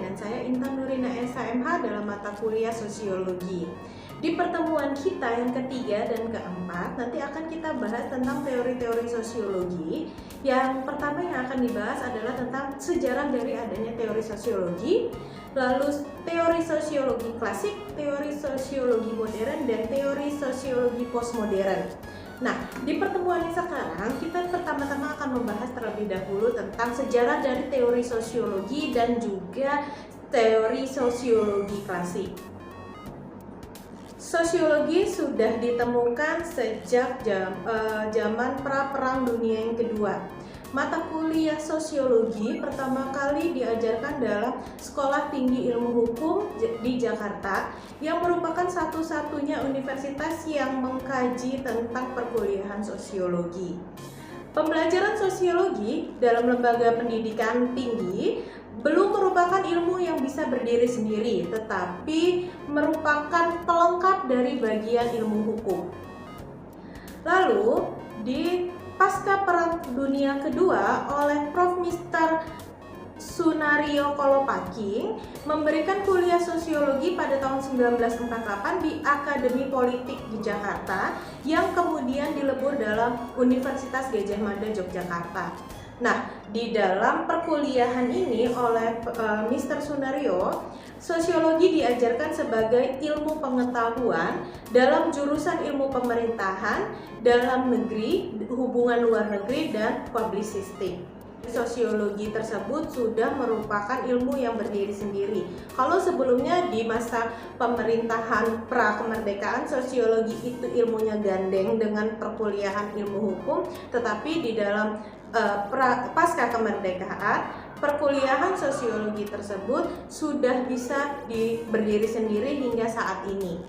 dengan saya Intan Nurina SHMH dalam mata kuliah Sosiologi. Di pertemuan kita yang ketiga dan keempat, nanti akan kita bahas tentang teori-teori sosiologi. Yang pertama yang akan dibahas adalah tentang sejarah dari adanya teori sosiologi, lalu teori sosiologi klasik, teori sosiologi modern, dan teori sosiologi postmodern. Nah, di pertemuan ini sekarang kita pertama-tama akan membahas terlebih dahulu tentang sejarah dari teori sosiologi dan juga teori sosiologi klasik. Sosiologi sudah ditemukan sejak zaman pra-perang dunia yang kedua. Mata kuliah sosiologi pertama kali diajarkan dalam Sekolah Tinggi Ilmu Hukum di Jakarta, yang merupakan satu-satunya universitas yang mengkaji tentang perkuliahan sosiologi. Pembelajaran sosiologi dalam lembaga pendidikan tinggi belum merupakan ilmu yang bisa berdiri sendiri, tetapi merupakan pelengkap dari bagian ilmu hukum. Lalu, di pasca Perang Dunia Kedua oleh Prof. Mr. Sunario Kolopaking memberikan kuliah sosiologi pada tahun 1948 di Akademi Politik di Jakarta, yang kemudian dilebur dalam Universitas Gadjah Mada Yogyakarta. Nah, di dalam perkuliahan ini oleh Mr. Sunario, sosiologi diajarkan sebagai ilmu pengetahuan dalam jurusan ilmu pemerintahan, dalam negeri, hubungan luar negeri, dan publisistik. Sosiologi tersebut sudah merupakan ilmu yang berdiri sendiri. Kalau sebelumnya di masa pemerintahan pra-kemerdekaan, sosiologi itu ilmunya gandeng dengan perkuliahan ilmu hukum, tetapi di dalam pasca kemerdekaan, perkuliahan sosiologi tersebut sudah bisa berdiri sendiri hingga saat ini.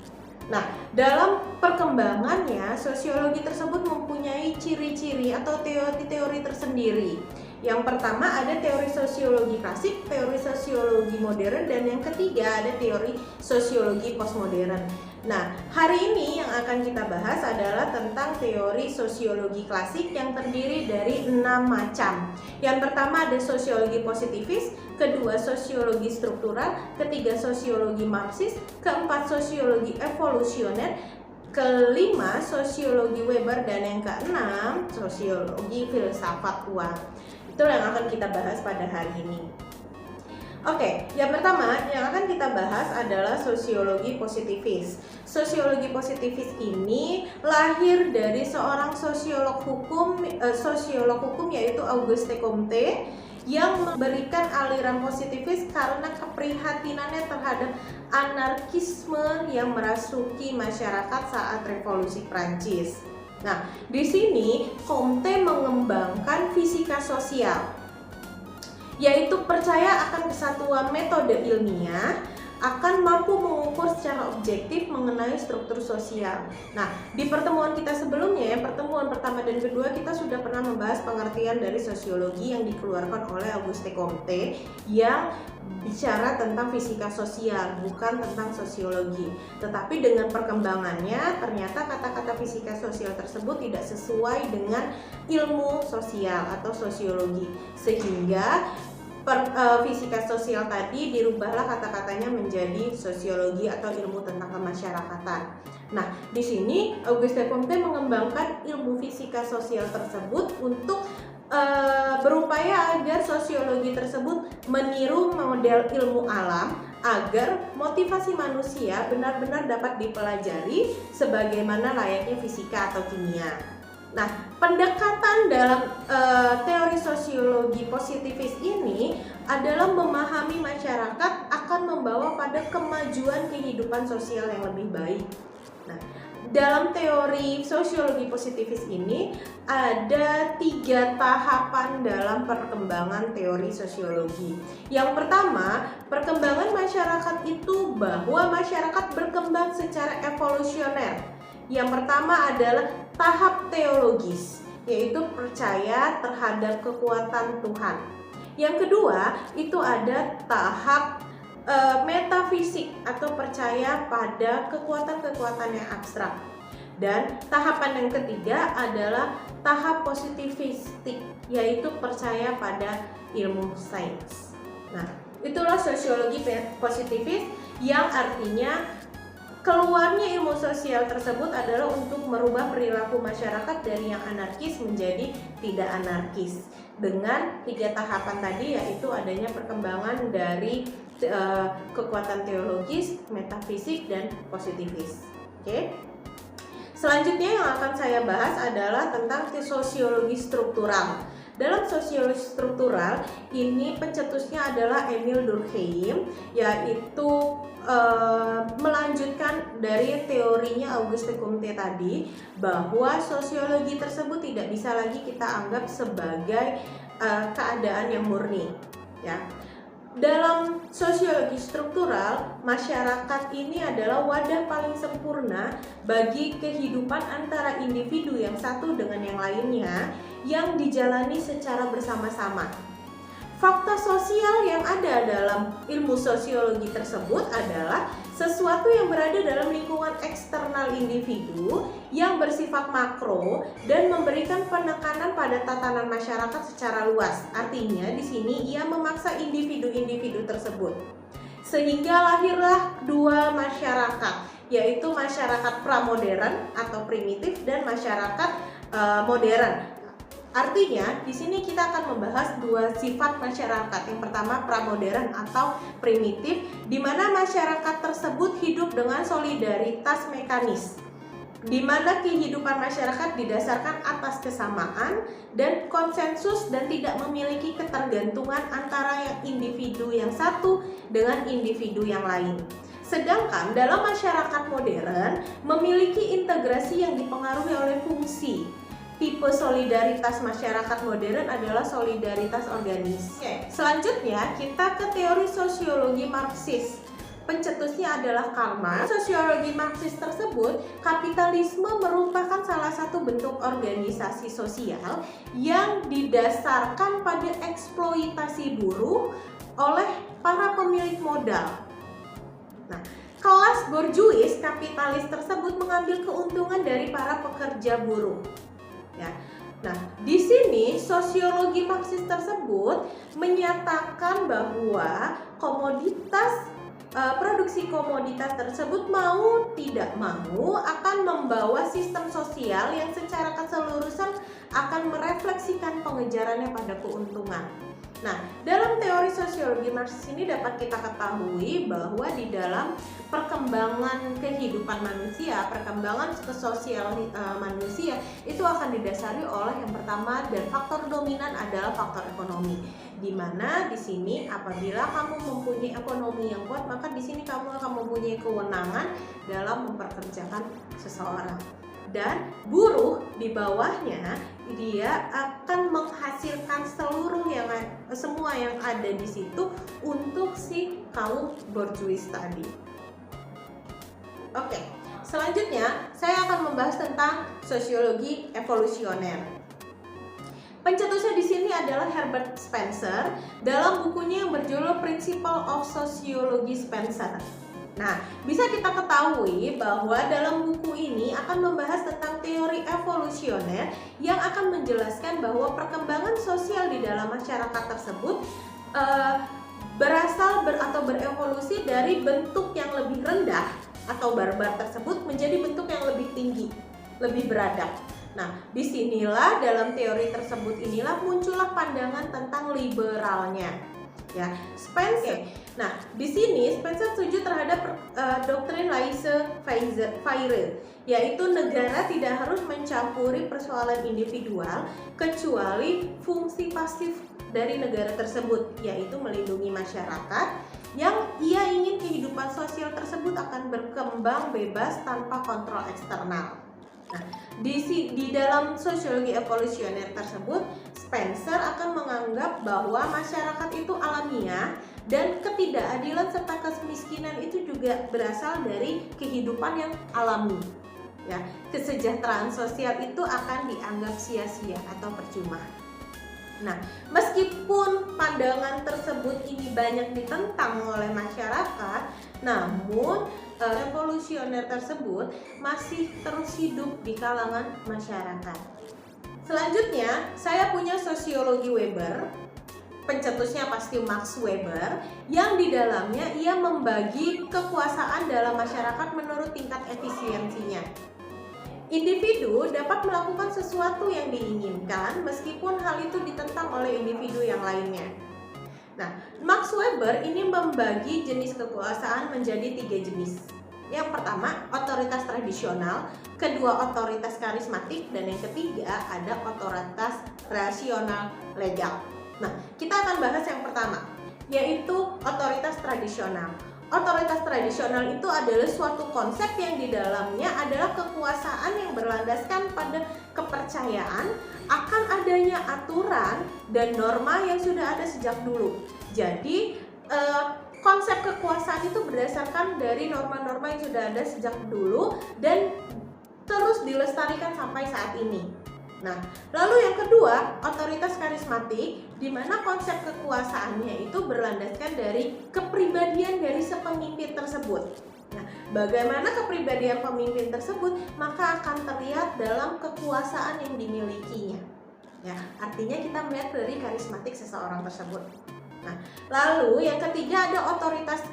Nah, dalam perkembangannya, sosiologi tersebut mempunyai ciri-ciri atau teori-teori tersendiri. Yang pertama ada teori sosiologi klasik, teori sosiologi modern, dan yang ketiga ada teori sosiologi postmodern. Nah, hari ini yang akan kita bahas adalah tentang teori sosiologi klasik yang terdiri dari 6 macam. Yang pertama ada sosiologi positivis, kedua sosiologi struktural, ketiga sosiologi marxis, keempat sosiologi evolusioner, kelima sosiologi Weber, dan yang keenam sosiologi filsafat uang. Itu yang akan kita bahas pada hari ini. Oke, yang pertama yang akan kita bahas adalah sosiologi positivis. Sosiologi positivis ini lahir dari seorang sosiolog hukum yaitu Auguste Comte, yang memberikan aliran positivis karena keprihatinannya terhadap anarkisme yang merasuki masyarakat saat revolusi Prancis. Nah, di sini Comte mengembangkan fisika sosial, yaitu percaya akan kesatuan metode ilmiah, akan mampu mengukur secara objektif mengenai struktur sosial. Nah, di pertemuan kita sebelumnya, pertemuan pertama dan kedua, kita sudah pernah membahas pengertian dari sosiologi yang dikeluarkan oleh Auguste Comte, yang bicara tentang fisika sosial, bukan tentang sosiologi. Tetapi dengan perkembangannya, ternyata kata-kata fisika sosial tersebut tidak sesuai dengan ilmu sosial atau sosiologi, sehingga fisika sosial tadi dirubahlah kata-katanya menjadi sosiologi atau ilmu tentang kemasyarakatan. Nah, di sini Auguste Comte mengembangkan ilmu fisika sosial tersebut untuk berupaya agar sosiologi tersebut meniru model ilmu alam, agar motivasi manusia benar-benar dapat dipelajari sebagaimana layaknya fisika atau kimia. Nah, pendekatan dalam teori sosiologi positivis ini adalah memahami masyarakat akan membawa pada kemajuan kehidupan sosial yang lebih baik. Nah, dalam teori sosiologi positivis ini ada 3 tahapan dalam perkembangan teori sosiologi. Yang pertama, perkembangan masyarakat itu bahwa masyarakat berkembang secara evolusioner. Yang pertama adalah tahap teologis, yaitu percaya terhadap kekuatan Tuhan. Yang kedua, itu ada tahap metafisik atau percaya pada kekuatan-kekuatan yang abstrak. Dan tahapan yang ketiga adalah tahap positivistik, yaitu percaya pada ilmu sains. Nah, Itulah sosiologi positifis, yang artinya keluarnya ilmu sosial tersebut adalah untuk merubah perilaku masyarakat dari yang anarkis menjadi tidak anarkis dengan 3 tahapan tadi, yaitu adanya perkembangan dari kekuatan teologis, metafisik, dan positifis. Oke. Selanjutnya yang akan saya bahas adalah tentang sosiologi struktural. Dalam sosiologi struktural ini pencetusnya adalah Emil Durkheim, yaitu melanjutkan dari teorinya Auguste Comte tadi, bahwa sosiologi tersebut tidak bisa lagi kita anggap sebagai keadaan yang murni, ya. Dalam sosiologi struktural, masyarakat ini adalah wadah paling sempurna bagi kehidupan antara individu yang satu dengan yang lainnya yang dijalani secara bersama-sama. Fakta sosial yang ada dalam ilmu sosiologi tersebut adalah sesuatu yang berada dalam lingkungan eksternal individu yang bersifat makro dan memberikan penekanan pada tatanan masyarakat secara luas. Artinya di sini ia memaksa individu-individu tersebut. Sehingga lahirlah 2 masyarakat, yaitu masyarakat pramodern atau primitif dan masyarakat modern. Artinya, di sini kita akan membahas 2 sifat masyarakat. Yang pertama, pramodern atau primitif, di mana masyarakat tersebut hidup dengan solidaritas mekanis, di mana kehidupan masyarakat didasarkan atas kesamaan dan konsensus dan tidak memiliki ketergantungan antara individu yang satu dengan individu yang lain. Sedangkan dalam masyarakat modern memiliki integrasi yang dipengaruhi oleh fungsi. Tipe solidaritas masyarakat modern adalah solidaritas organis. Selanjutnya kita ke teori sosiologi Marxis. Pencetusnya adalah Karl Marx. Sosiologi Marxis tersebut, kapitalisme merupakan salah satu bentuk organisasi sosial yang didasarkan pada eksploitasi buruh oleh para pemilik modal. Nah, kelas borjuis kapitalis tersebut mengambil keuntungan dari para pekerja buruh. Ya. Nah, di sini sosiologi Marxis tersebut menyatakan bahwa produksi komoditas tersebut mau tidak mau akan membawa sistem sosial yang secara keseluruhan akan merefleksikan pengejarannya pada keuntungan. Nah, dalam teori sosiologi Marxis ini dapat kita ketahui bahwa di dalam perkembangan kehidupan manusia, perkembangan kesosial manusia itu akan didasari oleh yang pertama dan faktor dominan adalah faktor ekonomi. Di mana di sini apabila kamu mempunyai ekonomi yang kuat, maka di sini kamu akan mempunyai kewenangan dalam memperkerjakan seseorang. Dan buruh di bawahnya dia akan menghasilkan semua yang ada di situ untuk si kaum borjuis tadi. Oke, selanjutnya saya akan membahas tentang sosiologi evolusioner. Pencetusnya di sini adalah Herbert Spencer dalam bukunya yang berjudul Principle of Sociology Spencer. Nah, bisa kita ketahui bahwa dalam buku ini akan membahas tentang teori evolusioner yang akan menjelaskan bahwa perkembangan sosial di dalam masyarakat tersebut berevolusi dari bentuk yang lebih rendah atau barbar tersebut menjadi bentuk yang lebih tinggi, lebih beradab. Nah, disinilah dalam teori tersebut inilah muncullah pandangan tentang liberalnya. Ya, Spencer. Nah, di sini Spencer setuju terhadap doktrin laissez-faire, yaitu negara tidak harus mencampuri persoalan individual kecuali fungsi pasif dari negara tersebut, yaitu melindungi masyarakat yang ia ingin kehidupan sosial tersebut akan berkembang bebas tanpa kontrol eksternal. Nah, di dalam sosiologi evolusioner tersebut, Spencer akan menganggap bahwa masyarakat itu alamiah dan ketidakadilan serta kemiskinan itu juga berasal dari kehidupan yang alami. Ya, kesejahteraan sosial itu akan dianggap sia-sia atau percuma. Nah, meskipun pandangan tersebut ini banyak ditentang oleh masyarakat, namun evolusioner tersebut masih terus hidup di kalangan masyarakat. Selanjutnya, saya punya sosiologi Weber. pencetusnya pasti Max Weber, yang di dalamnya ia membagi kekuasaan dalam masyarakat menurut tingkat efisiensinya. Individu dapat melakukan sesuatu yang diinginkan meskipun hal itu ditentang oleh individu yang lainnya. Nah, Max Weber ini membagi jenis kekuasaan menjadi 3 jenis. Yang pertama, otoritas tradisional, kedua otoritas karismatik, dan yang ketiga ada otoritas rasional legal. Nah, kita akan bahas yang pertama, yaitu otoritas tradisional. Otoritas tradisional itu adalah suatu konsep yang di dalamnya adalah kekuasaan yang berlandaskan pada kepercayaan akan adanya aturan dan norma yang sudah ada sejak dulu. Jadi konsep kekuasaan itu berdasarkan dari norma-norma yang sudah ada sejak dulu dan terus dilestarikan sampai saat ini. Nah, lalu yang kedua, otoritas karismatik, di mana konsep kekuasaannya itu berlandaskan dari kepribadian dari sepemimpin tersebut. Nah, bagaimana kepribadian pemimpin tersebut, maka akan terlihat dalam kekuasaan yang dimilikinya. Ya, artinya kita melihat dari karismatik seseorang tersebut. Nah, lalu yang ketiga ada otoritas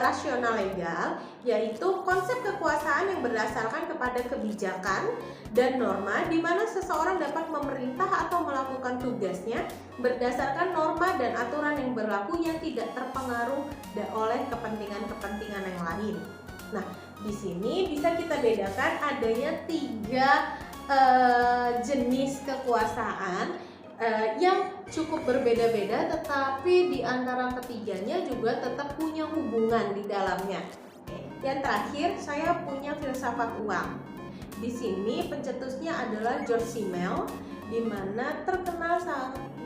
rasional legal, yaitu konsep kekuasaan yang berdasarkan kepada kebijakan dan norma di mana seseorang dapat memerintah atau melakukan tugasnya berdasarkan norma dan aturan yang berlaku yang tidak terpengaruh oleh kepentingan-kepentingan yang lain. Nah, di sini bisa kita bedakan adanya 3 jenis kekuasaan yang cukup berbeda-beda, tetapi di antara ketiganya juga tetap punya hubungan di dalamnya. Yang terakhir, saya punya filsafat uang. Di sini pencetusnya adalah George Simmel, di mana terkenal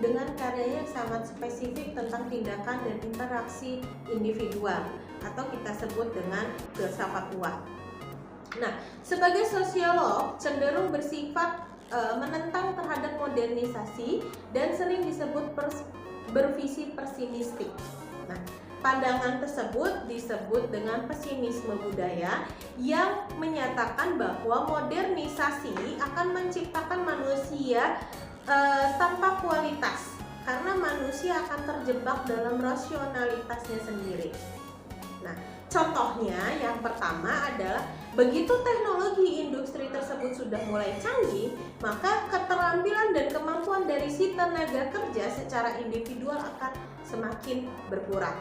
dengan karyanya yang sangat spesifik tentang tindakan dan interaksi individual, atau kita sebut dengan filsafat uang. Nah, sebagai sosiolog cenderung bersifat menentang terhadap modernisasi dan sering disebut bervisi pesimistik. Nah, pandangan tersebut disebut dengan pesimisme budaya yang menyatakan bahwa modernisasi akan menciptakan manusia tanpa kualitas karena manusia akan terjebak dalam rasionalitasnya sendiri. Nah, contohnya yang pertama adalah begitu teknologi industri tersebut sudah mulai canggih, maka keterampilan dan kemampuan dari si tenaga kerja secara individual akan semakin berkurang.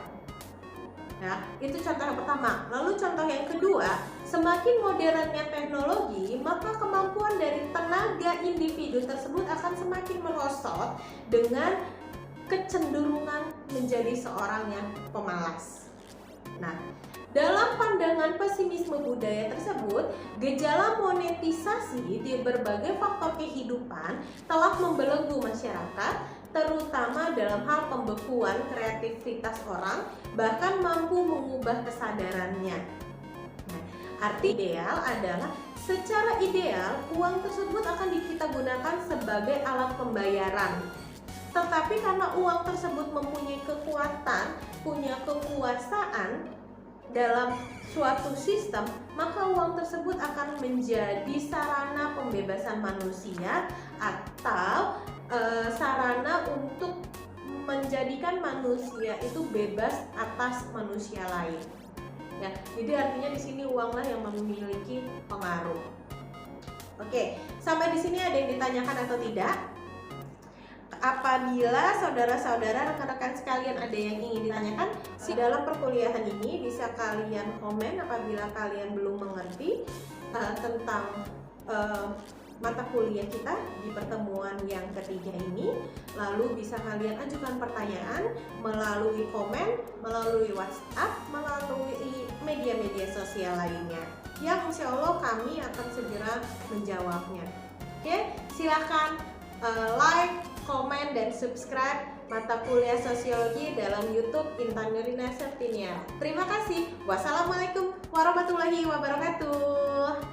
Ya, itu contoh yang pertama. Lalu contoh yang kedua, semakin modernnya teknologi, maka kemampuan dari tenaga individu tersebut akan semakin merosot dengan kecenderungan menjadi seorang yang pemalas. Nah, dalam pandangan pesimisme budaya tersebut, gejala monetisasi di berbagai faktor kehidupan telah membelenggu masyarakat, terutama dalam hal pembekuan kreativitas orang, bahkan mampu mengubah kesadarannya. Nah, arti ideal adalah secara ideal uang tersebut akan kita gunakan sebagai alat pembayaran. Tetapi karena uang tersebut mempunyai kekuatan, punya kekuasaan dalam suatu sistem, maka uang tersebut akan menjadi sarana pembebasan manusia atau sarana untuk menjadikan manusia itu bebas atas manusia lain. Ya, jadi artinya di sini uanglah yang memiliki pengaruh. Oke, sampai di sini ada yang ditanyakan atau tidak? Apabila saudara-saudara, rekan-rekan sekalian ada yang ingin ditanyakan di dalam perkuliahan ini, bisa kalian komen apabila kalian belum mengerti tentang mata kuliah kita di pertemuan yang ketiga ini. Lalu bisa kalian ajukan pertanyaan melalui komen, melalui WhatsApp, melalui media-media sosial lainnya, yang insya Allah kami akan segera menjawabnya. Oke, silakan like, komen, dan subscribe mata kuliah sosiologi dalam YouTube Intan Nurina Septinia. Terima kasih. Wassalamualaikum warahmatullahi wabarakatuh.